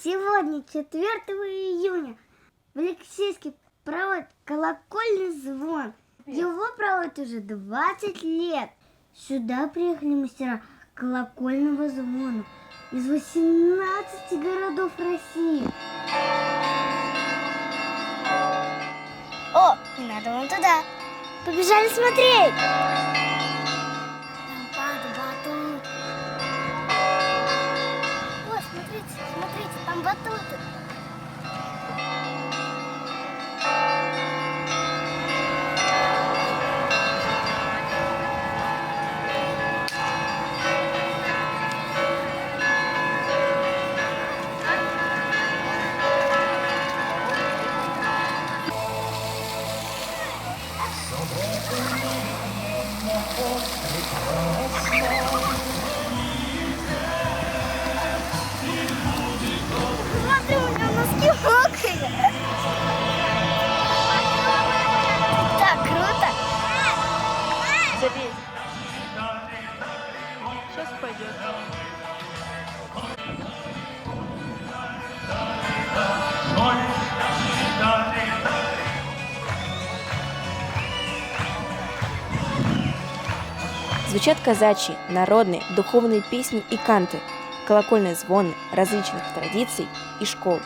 Сегодня, 4 июня, в Алексеевске проводят колокольный звон. Его проводят уже 20 лет. Сюда приехали мастера колокольного звона из 18 городов России. О, и надо вон туда. Побежали смотреть. Батут. О, смотрите, там батуты. Смотри, у него носки мокрые. Так круто. Забей. Сейчас пойдет. Звучат казачьи, народные, духовные песни и канты, колокольные звоны различных традиций и школ.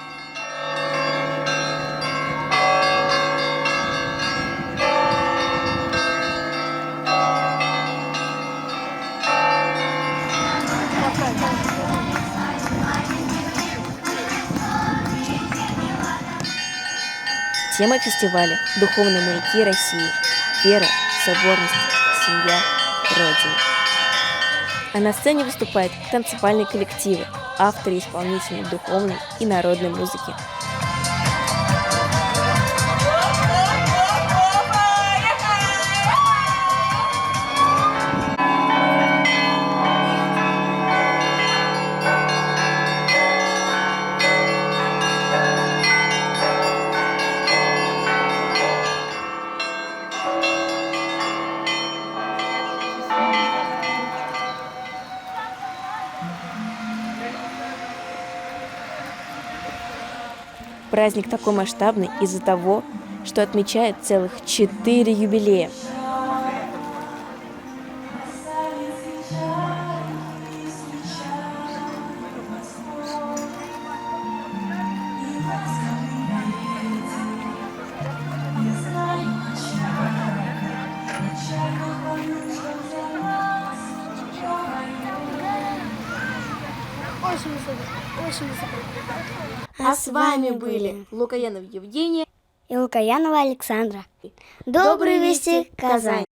Тема фестиваля – духовные маяки России, вера, соборность, семья, Родина. А на сцене выступают танцевальные коллективы, авторы и исполнители духовной и народной музыки. Праздник такой масштабный из-за того, что отмечает целых 4 юбилея. Очень высоко. А с вами были Лукаянов Евгения и Лукаянова Александра. Добрые вести, Казань!